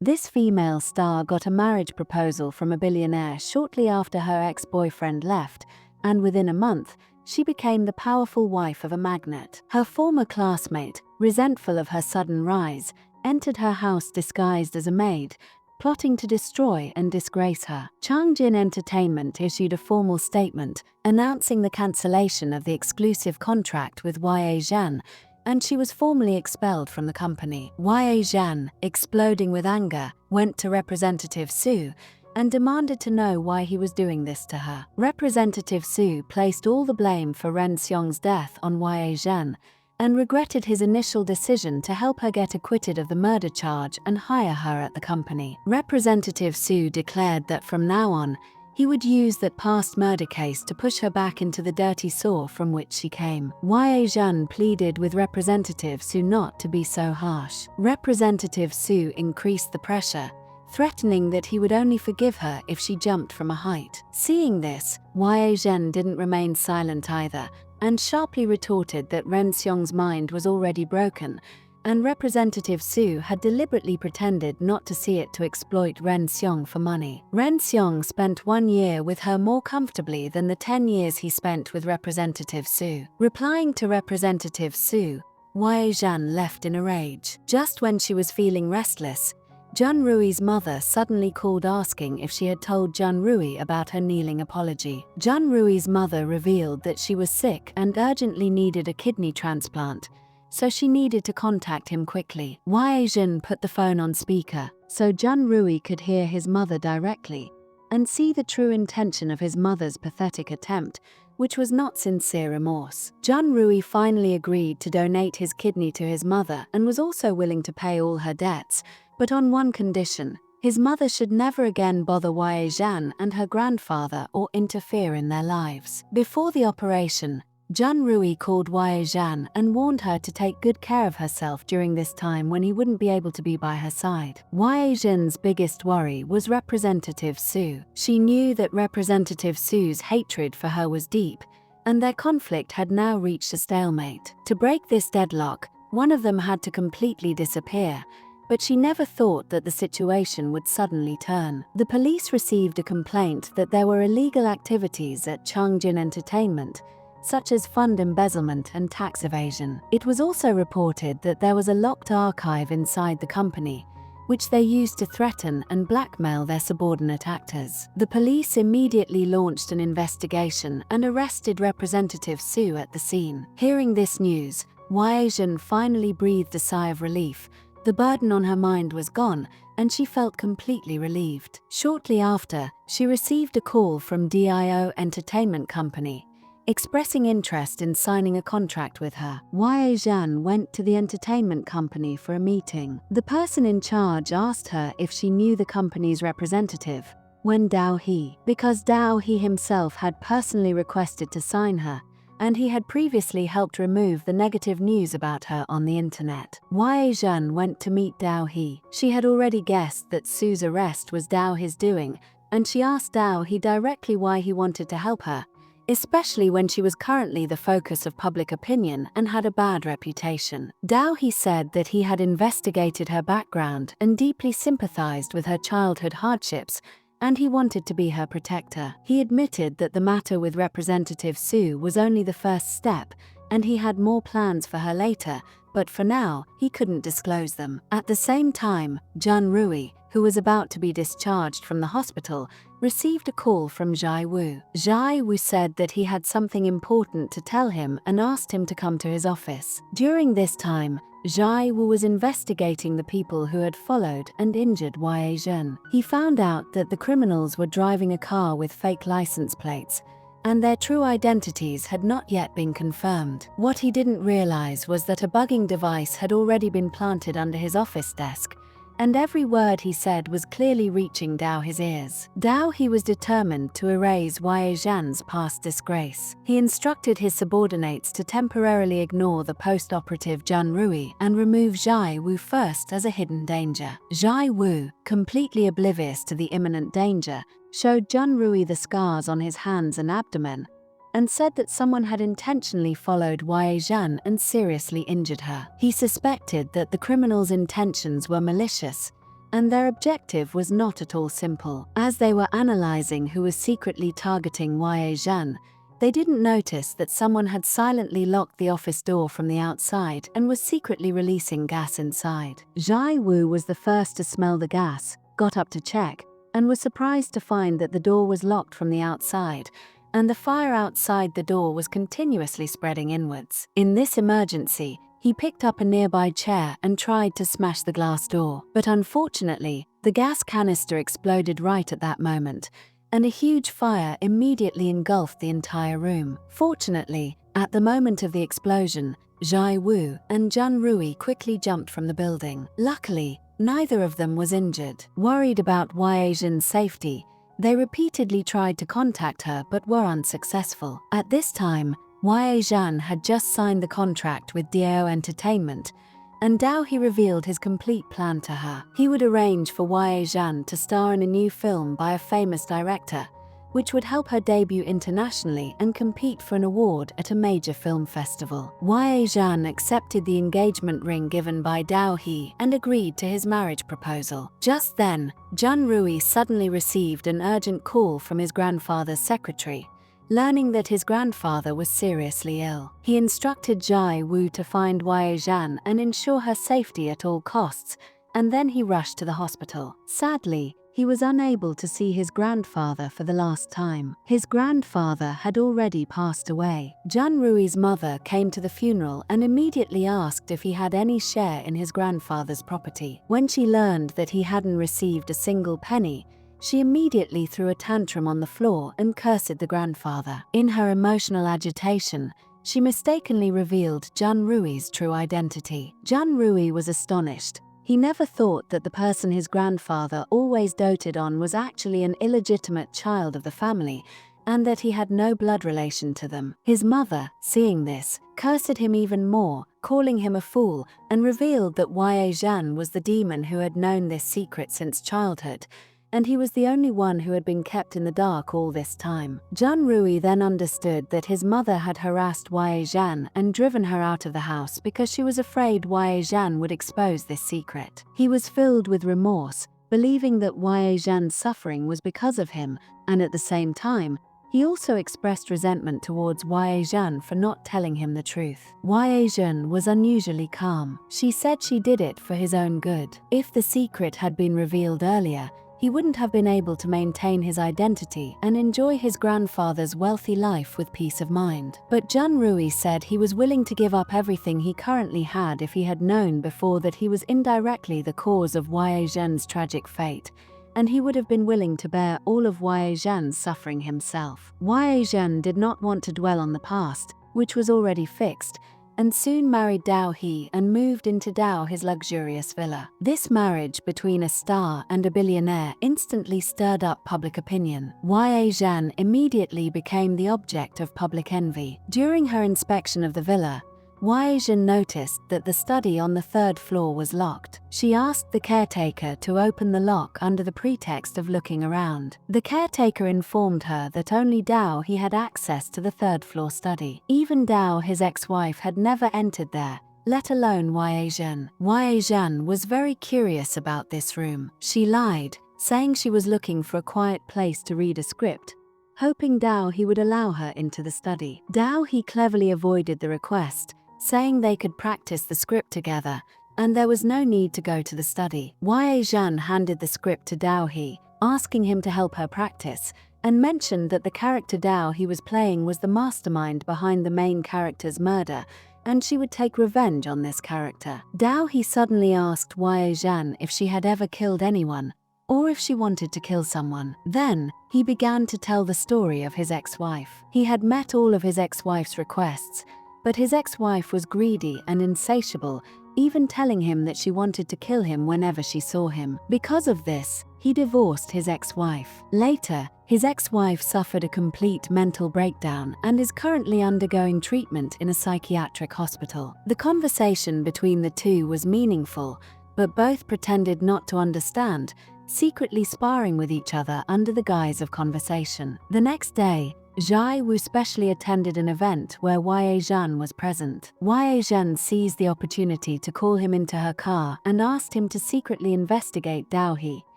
This female star got a marriage proposal from a billionaire shortly after her ex-boyfriend left, and within a month, she became the powerful wife of a magnate. Her former classmate, resentful of her sudden rise, entered her house disguised as a maid, plotting to destroy and disgrace her. Changjin Entertainment issued a formal statement announcing the cancellation of the exclusive contract with YA Zhan, and she was formally expelled from the company. YA Zhan, exploding with anger, went to Representative Su and demanded to know why he was doing this to her. Representative Su placed all the blame for Ren Xiong's death on YA Zhan and regretted his initial decision to help her get acquitted of the murder charge and hire her at the company. Representative Su declared that from now on, he would use that past murder case to push her back into the dirty sewer from which she came. YA Zhan pleaded with Representative Su not to be so harsh. Representative Su increased the pressure, threatening that he would only forgive her if she jumped from a height. Seeing this, YA Zhan didn't remain silent either, and sharply retorted that Ren Xiong's mind was already broken, and Representative Su had deliberately pretended not to see it to exploit Ren Xiong for money. Ren Xiong spent 1 year with her more comfortably than the 10 years he spent with Representative Su. Replying to Representative Su, YA Zhan left in a rage. Just when she was feeling restless, Jun Rui's mother suddenly called asking if she had told Jun Rui about her kneeling apology. Jun Rui's mother revealed that she was sick and urgently needed a kidney transplant, so she needed to contact him quickly. YA Zhan put the phone on speaker, so Jun Rui could hear his mother directly and see the true intention of his mother's pathetic attempt, which was not sincere remorse. Jun Rui finally agreed to donate his kidney to his mother and was also willing to pay all her debts, but on one condition: his mother should never again bother YA Zhan and her grandfather or interfere in their lives. Before the operation, Jun Rui called YA Zhan and warned her to take good care of herself during this time when he wouldn't be able to be by her side. YA Zhan's biggest worry was Representative Su. She knew that Representative Su's hatred for her was deep, and their conflict had now reached a stalemate. To break this deadlock, one of them had to completely disappear, but she never thought that the situation would suddenly turn. The police received a complaint that there were illegal activities at Changjin Entertainment, such as fund embezzlement and tax evasion. It was also reported that there was a locked archive inside the company, which they used to threaten and blackmail their subordinate actors. The police immediately launched an investigation and arrested Representative Su at the scene. Hearing this news, YA Zhan finally breathed a sigh of relief. The burden on her mind was gone, and she felt completely relieved. Shortly after, she received a call from DIO Entertainment Company, expressing interest in signing a contract with her. YA Zhan went to the entertainment company for a meeting. The person in charge asked her if she knew the company's representative, Wen Dao He, because Dao He himself had personally requested to sign her, and he had previously helped remove the negative news about her on the internet. YA Zhan went to meet Dao He. She had already guessed that Su's arrest was Dao He's doing, and she asked Dao He directly why he wanted to help her, especially when she was currently the focus of public opinion and had a bad reputation. Dao He said that he had investigated her background and deeply sympathized with her childhood hardships, and he wanted to be her protector. He admitted that the matter with Representative Su was only the first step, and he had more plans for her later, but for now, he couldn't disclose them. At the same time, Jun Rui, who was about to be discharged from the hospital, received a call from Zhai Wu. Zhai Wu said that he had something important to tell him and asked him to come to his office. During this time, Zhai Wu was investigating the people who had followed and injured YA Zhan. He found out that the criminals were driving a car with fake license plates, and their true identities had not yet been confirmed. What he didn't realize was that a bugging device had already been planted under his office desk, and every word he said was clearly reaching Dao He's ears. Dao He was determined to erase YA Zhan's past disgrace. He instructed his subordinates to temporarily ignore the post-operative Jun Rui and remove Zhai Wu first as a hidden danger. Zhai Wu, completely oblivious to the imminent danger, showed Jun Rui the scars on his hands and abdomen, and said that someone had intentionally followed YA Zhan and seriously injured her. He suspected that the criminals' intentions were malicious, and their objective was not at all simple. As they were analyzing who was secretly targeting Ye Zhan, they didn't notice that someone had silently locked the office door from the outside and was secretly releasing gas inside. Zhai Wu was the first to smell the gas, got up to check, and was surprised to find that the door was locked from the outside, and the fire outside the door was continuously spreading inwards. In this emergency, he picked up a nearby chair and tried to smash the glass door. But unfortunately, the gas canister exploded right at that moment, and a huge fire immediately engulfed the entire room. Fortunately, at the moment of the explosion, Zhai Wu and Zhan Rui quickly jumped from the building. Luckily, neither of them was injured. Worried about Ye Zhan's safety, they repeatedly tried to contact her but were unsuccessful. At this time, Ye Zhan had just signed the contract with Dao Entertainment, and Dao he revealed his complete plan to her. He would arrange for Ye Zhan to star in a new film by a famous director, which would help her debut internationally and compete for an award at a major film festival. Ye Zhan accepted the engagement ring given by Dao He and agreed to his marriage proposal. Just then, Zhan Rui suddenly received an urgent call from his grandfather's secretary, learning that his grandfather was seriously ill. He instructed Zhai Wu to find Ye Zhan and ensure her safety at all costs, and then he rushed to the hospital. Sadly, he was unable to see his grandfather for the last time. His grandfather had already passed away. Zhan Rui's mother came to the funeral and immediately asked if he had any share in his grandfather's property. When she learned that he hadn't received a single penny, she immediately threw a tantrum on the floor and cursed the grandfather. In her emotional agitation, she mistakenly revealed Zhan Rui's true identity. Zhan Rui was astonished. He never thought that the person his grandfather always doted on was actually an illegitimate child of the family, and that he had no blood relation to them. His mother, seeing this, cursed him even more, calling him a fool, and revealed that Ye Zhan was the demon who had known this secret since childhood, and he was the only one who had been kept in the dark all this time. Zhan Rui then understood that his mother had harassed Ye Zhan and driven her out of the house because she was afraid Ye Zhan would expose this secret. He was filled with remorse, believing that Ye Zhan's suffering was because of him, and at the same time, he also expressed resentment towards Ye Zhan for not telling him the truth. Ye Zhan was unusually calm. She said she did it for his own good. If the secret had been revealed earlier, he wouldn't have been able to maintain his identity and enjoy his grandfather's wealthy life with peace of mind. But Zhan Rui said he was willing to give up everything he currently had if he had known before that he was indirectly the cause of Ye Zhan's tragic fate, and he would have been willing to bear all of Ye Zhan's suffering himself. Ye Zhan did not want to dwell on the past, which was already fixed, and soon married Dao He and moved into Dao his luxurious villa. This marriage between a star and a billionaire instantly stirred up public opinion. Ye Zhan immediately became the object of public envy. During her inspection of the villa, Ye Zhan noticed that the study on the 3rd floor was locked. She asked the caretaker to open the lock under the pretext of looking around. The caretaker informed her that only Dao he had access to the 3rd floor study. Even Dao, his ex-wife, had never entered there, let alone Ye Zhan. Ye Zhan was very curious about this room. She lied, saying she was looking for a quiet place to read a script, hoping Dao he would allow her into the study. Dao he cleverly avoided the request, saying they could practice the script together, and there was no need to go to the study. Ye Zhan handed the script to Dao He, asking him to help her practice, and mentioned that the character Dao he was playing was the mastermind behind the main character's murder, and she would take revenge on this character. Dao he suddenly asked Ye Zhan if she had ever killed anyone, or if she wanted to kill someone. Then, he began to tell the story of his ex-wife. He had met all of his ex-wife's requests, but his ex-wife was greedy and insatiable, even telling him that she wanted to kill him whenever she saw him. Because of this, he divorced his ex-wife. Later, his ex-wife suffered a complete mental breakdown and is currently undergoing treatment in a psychiatric hospital. The conversation between the two was meaningful, but both pretended not to understand, secretly sparring with each other under the guise of conversation. The next day, Zhai Wu specially attended an event where Wei Zhan was present. Wei Zhan seized the opportunity to call him into her car and asked him to secretly investigate Dao He,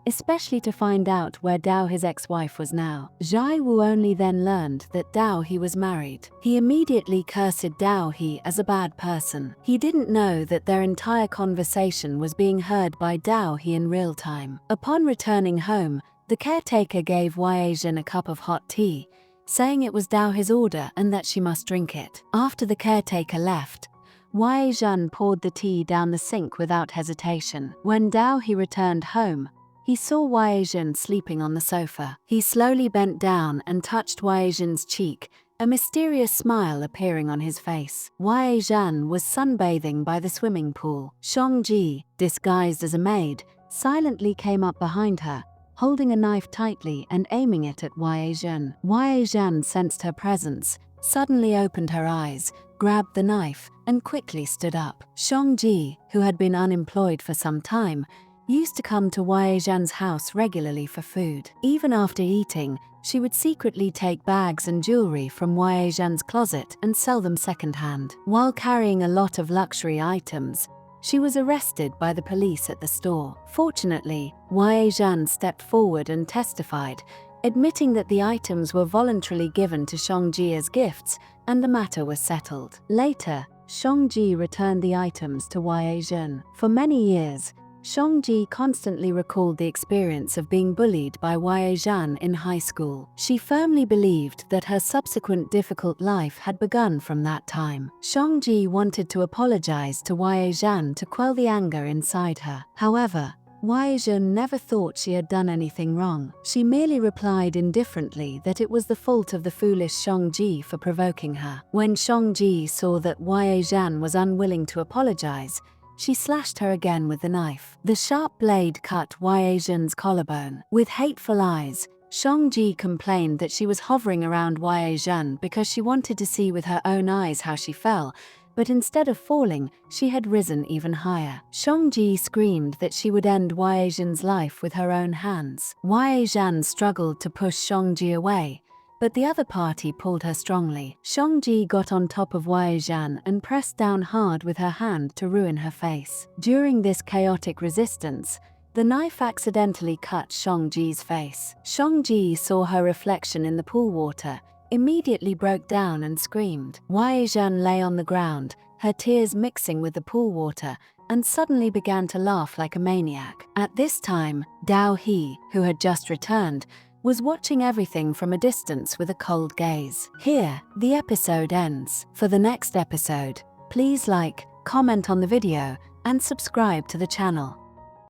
especially to find out where Dao his ex-wife was now. Zhai Wu only then learned that Dao He was married. He immediately cursed Dao He as a bad person. He didn't know that their entire conversation was being heard by Dao He in real time. Upon returning home, the caretaker gave Wei Zhan a cup of hot tea, saying it was Dao He's order and that she must drink it. After the caretaker left, Wei Zhan poured the tea down the sink without hesitation. When Dao He returned home, he saw Wei Zhan sleeping on the sofa. He slowly bent down and touched Wei Zhan's cheek, a mysterious smile appearing on his face. Wei Zhan was sunbathing by the swimming pool. Shangji, disguised as a maid, silently came up behind her, holding a knife tightly and aiming it at Wei Zhan. Wei Zhan sensed her presence, suddenly opened her eyes, grabbed the knife, and quickly stood up. Shangji, who had been unemployed for some time, used to come to Wei Zhan's house regularly for food. Even after eating, she would secretly take bags and jewelry from Wei Zhan's closet and sell them secondhand. While carrying a lot of luxury items, she was arrested by the police at the store. Fortunately, Wei Zhan stepped forward and testified, admitting that the items were voluntarily given to Shangji as gifts, and the matter was settled. Later, Shangji returned the items to Wei Zhan. For many years, Shangji constantly recalled the experience of being bullied by Wei Zhan in high school. She firmly believed that her subsequent difficult life had begun from that time. Shangji wanted to apologize to Wei Zhan to quell the anger inside her. However, Wei Zhan never thought she had done anything wrong. She merely replied indifferently that it was the fault of the foolish Shangji for provoking her. When Shangji saw that Wei Zhan was unwilling to apologize, she slashed her again with the knife. The sharp blade cut Wei Zhan's collarbone. With hateful eyes, Shangji complained that she was hovering around Wei Zhan because she wanted to see with her own eyes how she fell, but instead of falling, she had risen even higher. Shangji screamed that she would end Wei Zhan's life with her own hands. Wei Zhan struggled to push Shangji away, but the other party pulled her strongly. Shangji got on top of Wei Zhan and pressed down hard with her hand to ruin her face. During this chaotic resistance, the knife accidentally cut Shangji's face. Shangji saw her reflection in the pool water, immediately broke down and screamed. Wei Zhan lay on the ground, her tears mixing with the pool water, and suddenly began to laugh like a maniac. At this time, Dao He, who had just returned, was watching everything from a distance with a cold gaze. Here, the episode ends. For the next episode, please like, comment on the video, and subscribe to the channel.